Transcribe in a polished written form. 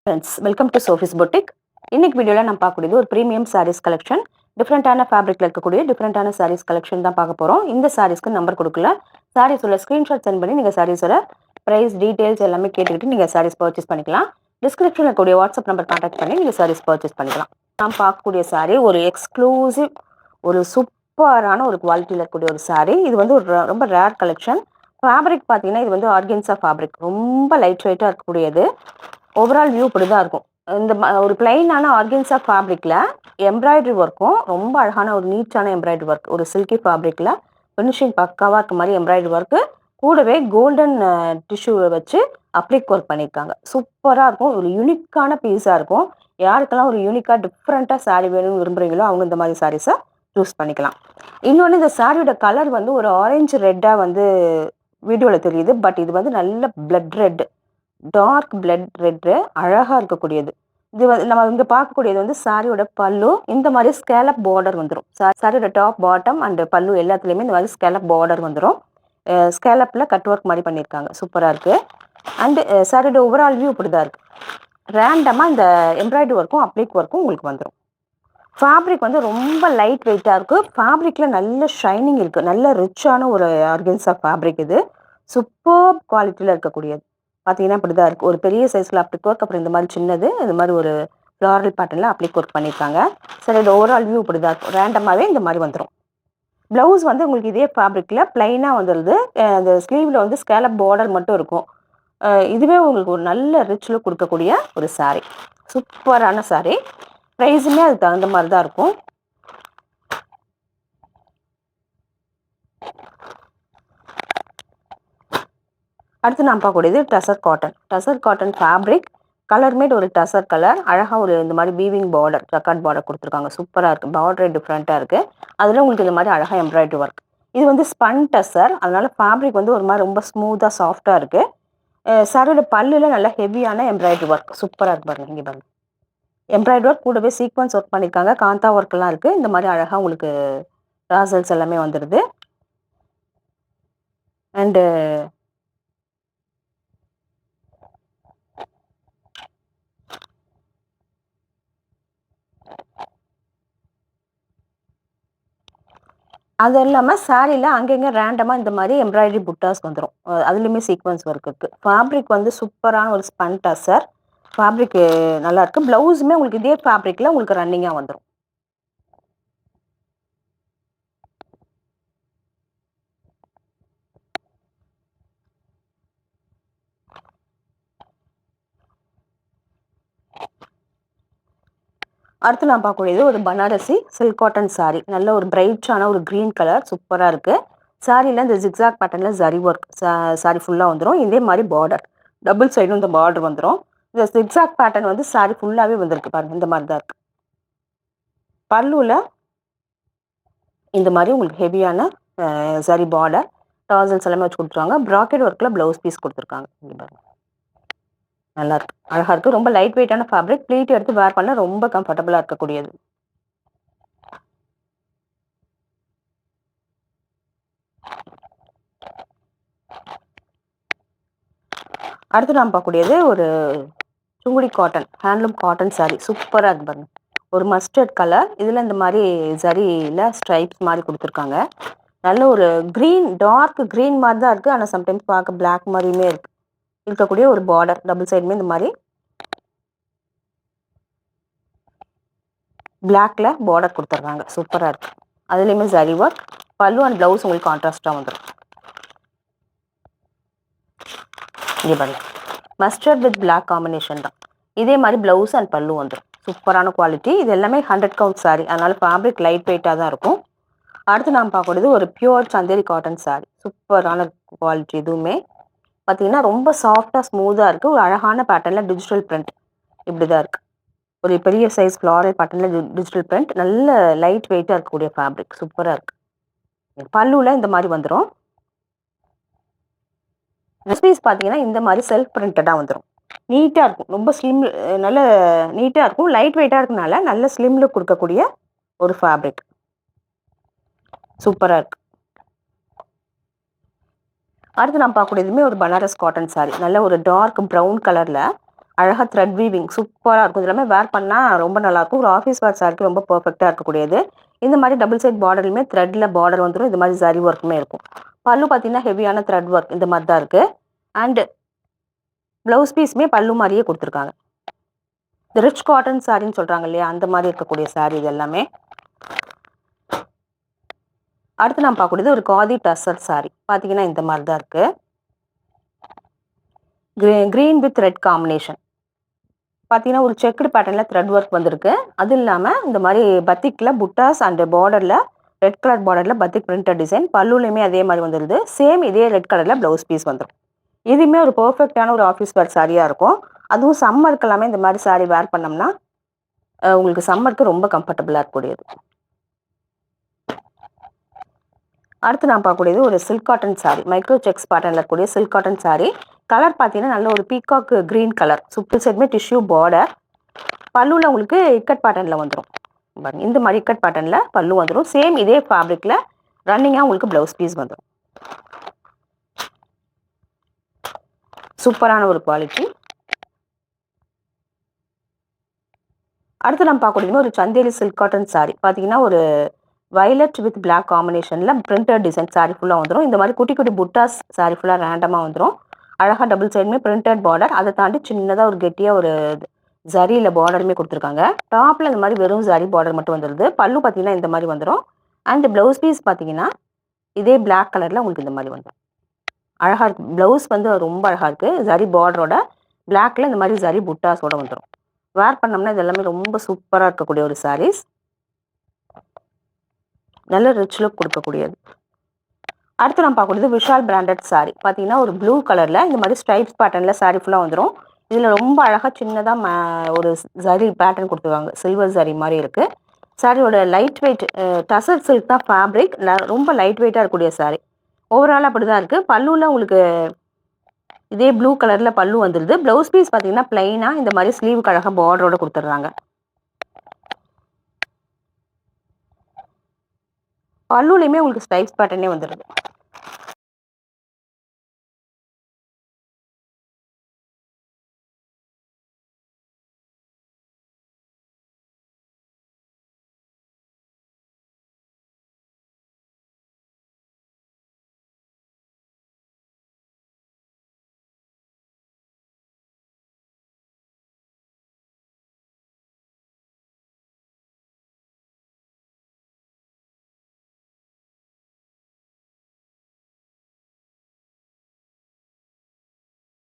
Friends, welcome to Sophie's boutique. இன்னைக்கு வீடியோவில் நம்ம பார்க்கக்கூடியது ஒரு ப்ரீமியம் சாரீஸ் கலெக்ஷன். டிஃப்ரெண்ட்டான ஃபேப்ரிக்கில் இருக்கக்கூடிய டிஃப்ரெண்ட்டான சாரீஸ் கலெக்ஷன் தான் பார்க்க போகிறோம். இந்த சாரீஸ்க்கு நம்பர் கொடுக்கல. சாரீஸோட ஸ்க்ரீன்ஷாட் சென்ட் பண்ணி நீங்கள் சாரீஸோட ப்ரைஸ் டீட்டெயில்ஸ் எல்லாமே கேட்டுக்கிட்டு நீங்கள் சாரீஸ் பர்ச்சேஸ் பண்ணிக்கலாம். டிஸ்கிரிப்ஷனில் இருக்கக்கூடிய வாட்ஸ்அப் நம்பர் கான்டாக்ட் பண்ணி நீங்கள் சாரீஸ் பர்ச்சேஸ் பண்ணிக்கலாம். நாம் பார்க்கக்கூடிய சாரீ ஒரு எக்ஸ்க்ளூசிவ், ஒரு சூப்பரான ஒரு குவாலிட்டியில் இருக்கக்கூடிய ஒரு சாரீ. இது வந்து ஒரு ரொம்ப ரேர் கலெக்ஷன். ஃபேப்ரிக் பார்த்தீங்கன்னா இது வந்து ஆர்கென்ஸா ஃபேப்ரிக், ரொம்ப லைட் வெயிட்டாக இருக்கக்கூடியது. ஓவரால் வியூ இப்படி தான் இருக்கும். இந்த ஒரு பிளைனான ஆர்கென்ஸா ஃபேப்ரிக்கில் எம்ப்ராய்டரி ஒர்க்கும் ரொம்ப அழகான ஒரு நீட்டான எம்ப்ராய்டரி ஒர்க், ஒரு சில்கி ஃபேப்ரிக்கில் ஃபினிஷிங் பக்காவாக இருக்க மாதிரி எம்ப்ராய்டரி ஒர்க்கு, கூடவே கோல்டன் டிஷ்யூவை வச்சு அப்ளிக் ஒர்க் பண்ணியிருக்காங்க. சூப்பராக இருக்கும். ஒரு யூனிக்கான பீஸாக இருக்கும். யாருக்கெல்லாம் ஒரு யூனிக்காக டிஃப்ரெண்ட்டாக சாரீ வேணும்னு விரும்புகிறீங்களோ அவங்க இந்த மாதிரி சாரீஸை சூஸ் பண்ணிக்கலாம். இன்னொன்று, இந்த சாரியோட கலர் வந்து ஒரு ஆரஞ்சு ரெட்டாக வந்து வீடியோவில் தெரியுது. பட் இது வந்து நல்ல blood red, dark blood red, அழகாக இருக்கக்கூடியது. இது வந்து நம்ம இங்கே பார்க்கக்கூடியது வந்து சாரியோட பல்லு. இந்த மாதிரி ஸ்கேலப் பார்டர் வந்துடும். சாரியோட டாப் பாட்டம் அண்ட் பல்லு எல்லாத்துலேயுமே இந்த மாதிரி ஸ்கேலப் பார்டர் வந்துடும். ஸ்கேலப்பில் கட் ஒர்க் மாதிரி பண்ணியிருக்காங்க. சூப்பராக இருக்குது. அண்டு சாரியோட ஓவரால் வியூ இப்படி தான் இருக்குது. ரேண்டமாக இந்த எம்ப்ராய்டரி ஒர்க்கும் அப்ளிக் ஒர்க்கும் உங்களுக்கு வந்துடும். ஃபேப்ரிக் வந்து ரொம்ப லைட் வெயிட்டாக இருக்குது. ஃபேப்ரிக்கில் நல்ல ஷைனிங் இருக்குது. நல்ல ரிச்சான ஒரு ஆர்கென்ஸா ஃபேப்ரிக் இது. சூப்பர் குவாலிட்டியில் இருக்கக்கூடியது. பார்த்தீங்கன்னா இப்படி தான் இருக்குது. ஒரு பெரிய சைஸில் அப்ளிக் ஒர்க், அப்புறம் இந்த மாதிரி சின்னது, இந்த மாதிரி ஒரு ஃப்ளாரல் பேட்டர்னில் அப்ளிக் ஒர்க் பண்ணியிருக்காங்க. சரி, இது ஓவரால் வியூ இப்படி தான் இருக்கும். ரேண்டமாகவே இந்த மாதிரி வந்துடும். ப்ளவுஸ் வந்து உங்களுக்கு இதே ஃபேப்ரிக்கில் ப்ளைனாக வந்துடுது. அந்த ஸ்லீவில் வந்து ஸ்கேலப் பார்டர் மட்டும் இருக்கும். இதுவே உங்களுக்கு ஒரு நல்ல ரிச் லுக் கொடுக்கக்கூடிய ஒரு சாரீ. சூப்பரான சாரீ. ப்ரைஸுமே அதுக்கு தகுந்த மாதிரி தான் இருக்கும். அடுத்து நான் பார்க்கக்கூடியது tussar cotton. Tussar cotton fabric, colour matte ஒரு டசர் கலர். அழகாக ஒரு இந்த மாதிரி வீவிங் பார்டர், ஜக்கார்ட் பார்டர் கொடுத்துருக்காங்க. சூப்பராக இருக்குது. பார்டரே டிஃப்ரெண்ட்டாக இருக்குது. அதில் உங்களுக்கு இந்த மாதிரி அழகாக எம்ப்ராய்டரி ஒர்க். இது வந்து ஸ்பன் டசர், அதனால் ஃபேப்ரிக் வந்து ஒரு மாதிரி ரொம்ப ஸ்மூத்தாக சாஃப்டாக இருக்குது. சாரியோட பல்லில் நல்லா ஹெவியான எம்ப்ராய்டரி ஒர்க் சூப்பராக இருக்கு. பாருங்கள், இங்கே பாருங்கள். எம்ப்ராய்டரி ஒர்க் கூடவே சீக்வன்ஸ் ஒர்க் பண்ணியிருக்காங்க. காந்தா ஒர்க்கெல்லாம் இருக்குது. இந்த மாதிரி அழகாக உங்களுக்கு டாசல்ஸ் எல்லாமே வந்துடுது. அண்டு அது இல்லாமல் சாரியில் அங்கங்கே ரேண்டமாக இந்த மாதிரி எம்ப்ராய்டரி புட்டாஸ் வந்துடும். அதுலேயுமே சீக்வன்ஸ் ஒர்க் இருக்குது. ஃபேப்ரிக் வந்து சூப்பரான ஒரு ஸ்பன் டசர் ஃபேப்ரிக், நல்லாயிருக்கு. ப்ளவுஸுமே உங்களுக்கு இதே ஃபேப்ரிக்கில் உங்களுக்கு ரன்னிங்காக வந்துடும். அடுத்து நான் பார்க்கக்கூடியது ஒரு பனாரசி சில்க் காட்டன் சாரீ. நல்ல ஒரு பிரைட்டான ஒரு க்ரீன் கலர், சூப்பராக இருக்குது. சாரியில் இந்த ஜிக்ஸாக் பேட்டர்னில் ஜரி ஒர்க் சாரி ஃபுல்லாக வந்துடும். இதே மாதிரி பார்டர், டபுள் சைடும் இந்த பார்டர் வந்துடும். இந்த ஜிக்ஸாக் பேட்டர்ன் வந்து சாரி ஃபுல்லாகவே வந்திருக்கு. பாருங்கள், இந்த மாதிரி தான் இருக்குது. பல்லுவில் இந்த மாதிரி உங்களுக்கு ஹெவியான சரி பார்டர், டாசல்ஸ் எல்லாமே வச்சு கொடுத்துருவாங்க. ப்ராக்கெட் ஒர்க்கில் ப்ளவுஸ் பீஸ் கொடுத்துருக்காங்க. இங்கே பாருங்கள், நல்லாயிருக்கு, அழகாக இருக்குது. ரொம்ப லைட் வெயிட்டான ஃபேப்ரிக். ப்ளீட் எடுத்து வேர் பண்ண ரொம்ப கம்ஃபர்டபுளாக இருக்கக்கூடியது. அடுத்து நாம் பார்க்கக்கூடியது ஒரு Sungudi cotton, handloom cotton sari. சூப்பராக இருக்கு பாருங்கள். ஒரு மஸ்டர்ட் கலர், இதில் இந்த மாதிரி ஜரியில் ஸ்ட்ரைப்ஸ் மாதிரி கொடுத்துருக்காங்க. நல்ல ஒரு க்ரீன், டார்க் க்ரீன் மாதிரி தான் இருக்குது. ஆனால் சம்டைம்ஸ் பார்க்க பிளாக் மாதிரியுமே இருக்குது. இருக்கக்கூடிய ஒரு பார்டர், டபுள் சைடுமே இந்த மாதிரி பிளாக்ல பார்டர் கொடுத்துட்றாங்க. சூப்பராக இருக்குது. அதுலேயுமே ஜரி ஒர்க். பல்லு அண்ட் ப்ளவுஸ் உங்களுக்கு கான்ட்ராஸ்டாக வந்துடும். இங்கே பாருங்க, மஸ்டர்ட் வித் பிளாக் காம்பினேஷன் தான். இதே மாதிரி ப்ளவுஸ் அண்ட் பல்லு வந்துடும். சூப்பரான குவாலிட்டி. இது எல்லாமே 100 கவுண்ட் சாரீ, அதனால் ஃபேப்ரிக் லைட் வெயிட்டாக தான் இருக்கும். அடுத்து நாம் பார்க்கக்கூடியது ஒரு பியூர் சந்தேரி காட்டன் சாரீ. சூப்பரான குவாலிட்டி. இதுவுமே பார்த்தீங்கன்னா ரொம்ப சாஃப்டாக ஸ்மூத்தாக இருக்குது. ஒரு அழகான பேட்டர்னில் டிஜிட்டல் பிரிண்ட் இப்படி தான் இருக்குது. ஒரு பெரிய சைஸ் ஃப்ளாரல் பேட்டர்னில் டிஜிட்டல் பிரிண்ட், நல்ல லைட் வெயிட்டாக இருக்கக்கூடிய ஃபேப்ரிக். சூப்பராக இருக்குது. பல்லுவில் இந்த மாதிரி வந்துடும். பீஸ் பார்த்தீங்கன்னா இந்த மாதிரி செல்ஃப் பிரிண்டடாக வந்துடும். நீட்டாக இருக்கும். ரொம்ப ஸ்லிம், நல்ல நீட்டாக இருக்கும். லைட் வெயிட்டாக இருக்கனால நல்ல ஸ்லிம் லுக் கொடுக்கக்கூடிய ஒரு ஃபேப்ரிக். சூப்பராக இருக்குது. அடுத்து நான் பார்க்கக்கூடியதுமே ஒரு பனாரஸ் காட்டன் சாரீ. நல்ல ஒரு டார்க் ப்ரௌன் கலரில் அழகாக த்ரெட் வீவிங் சூப்பராக இருக்கும். இது எல்லாமே வேர் பண்ணால் ரொம்ப நல்லாயிருக்கும். ஒரு ஆஃபீஸ் வேர் சாரிக்கு ரொம்ப பர்ஃபெக்டாக இருக்கக்கூடியது. இந்த மாதிரி டபுள் சைட் பார்டருமே த்ரெட்டில் பார்டர் வந்துடும். இது மாதிரி ஜரி ஒர்க்குமே இருக்கும். பல்லு பார்த்தீங்கன்னா ஹெவியான த்ரெட் ஒர்க் இந்த மாதிரி தான் இருக்குது. அண்டு ப்ளவுஸ் பீஸுமே பல்லு மாதிரியே கொடுத்துருக்காங்க. இந்த ரிச் காட்டன் சாரின்னு சொல்கிறாங்க இல்லையா, அந்த மாதிரி இருக்கக்கூடிய சாரி இது எல்லாமே. அடுத்து நான் பார்க்கக்கூடியது ஒரு காதி டசர் சாரி. பார்த்தீங்கன்னா இந்த மாதிரி தான் இருக்குது. Green with red combination. பார்த்தீங்கன்னா ஒரு செக்குடு பேட்டர்னில் த்ரெட் ஒர்க் வந்திருக்கு. அது இல்லாமல் இந்த மாதிரி பத்திக்கில் புட்டாஸ் அண்ட் பார்டரில் ரெட் கலர் பார்டரில் பத்திக் பிரிண்டட் டிசைன். பல்லுலையுமே அதே மாதிரி வந்துடுது. சேம் இதே ரெட் கலரில் ப்ளவுஸ் பீஸ் வந்துடும். இதுவுமே ஒரு பர்ஃபெக்டான ஒரு ஆஃபீஸ் வேர் சாரியாக இருக்கும். அதுவும் சம்மருக்கு எல்லாமே இந்த மாதிரி சாரி வேர் பண்ணோம்னா உங்களுக்கு சம்மருக்கு ரொம்ப கம்ஃபர்டபுளாக இருக்கக்கூடியது. அடுத்து நான் பார்க்கக்கூடியது ஒரு silk cotton sorry. Micro sex பேட்டர்னில் இருக்கக்கூடிய சில்க் காட்டன் சாரி. கலர் பார்த்தீங்கன்னா நல்ல ஒரு பீகாக் க்ரீன் கலர். சுப்பு சைடுமே டிஷ்யூ பார்டர். பல்லுவில் உங்களுக்கு இக்கட் பேட்டர்னில் வந்துடும். இந்த மாதிரி இக்கட் பேட்டர்னில் பல்லு வந்துடும். சேம் இதே ஃபேப்ரிக்கில் ரன்னிங்காக உங்களுக்கு ப்ளவுஸ் பீஸ் வந்துடும். சூப்பரான ஒரு குவாலிட்டி. அடுத்து நம்ம பார்க்கக்கூடியது ஒரு சந்தேரி சில்க் காட்டன் சாரி. பார்த்தீங்கன்னா ஒரு வயலட் வித் பிளாக் காம்பினேஷனில் பிரிண்டட் டிசைன் சாரி ஃபுல்லாக வந்துடும். இந்த மாதிரி குட்டி குட்டி புட்டாஸ் சாரி ஃபுல்லாக ரேண்டமாக வந்துடும். அழகாக டபுள் சைடுமே பிரிண்டட் பார்டர். அதை தாண்டி சின்னதாக ஒரு கெட்டியாக ஒரு ஜரியில் பார்டருமே கொடுத்துருக்காங்க. டாப்பில் இந்த மாதிரி வெறும் ஜரி பார்டர் மட்டும் வந்துடுது. பல்லு பார்த்தீங்கன்னா இந்த மாதிரி வந்துடும். அண்ட் ப்ளவுஸ் பீஸ் பார்த்தீங்கன்னா இதே பிளாக் கலரில் உங்களுக்கு இந்த மாதிரி வந்துடும். அழகாக இருக்குது. ப்ளவுஸ் வந்து ரொம்ப அழகாக இருக்குது. ஜரி பார்டரோட பிளாக்கில் இந்த மாதிரி ஜரி புட்டாஸோடு வந்துடும். வேர் பண்ணோம்னா இது எல்லாமே ரொம்ப சூப்பராக இருக்கக்கூடிய ஒரு சாரீஸ். நல்ல ரிச் லுக் கொடுக்கக்கூடியது. அடுத்து நம்ம பார்க்கக்கூடியது விஷால் பிராண்டட் சாரி. பார்த்தீங்கன்னா ஒரு ப்ளூ கலரில் இந்த மாதிரி ஸ்ட்ரைப்ஸ் பேட்டர்னில் சாரி ஃபுல்லாக வந்துடும். இதில் ரொம்ப அழகாக சின்னதாக ஒரு ஜரி பேட்டர்ன் கொடுத்துருவாங்க. சில்வர் ஜரி மாதிரி இருக்குது. சாரியோட லைட் வெயிட் டசர் சில்க் தான் ஃபேப்ரிக். ரொம்ப லைட் வெயிட்டாக இருக்கக்கூடிய சாரி. ஓவரால் அப்படி தான் இருக்குது. பல்லுவில் உங்களுக்கு இதே ப்ளூ கலரில் பல்லு வந்துடுது. ப்ளவுஸ் பீஸ் பார்த்தீங்கன்னா பிளைனாக இந்த மாதிரி ஸ்லீவுக்கு அழகாக பார்டரோட கொடுத்துட்றாங்க. பல்லுலையுமே உங்களுக்கு ஸ்ட்ரைப்ஸ் பேட்டர்னே வந்துடுது.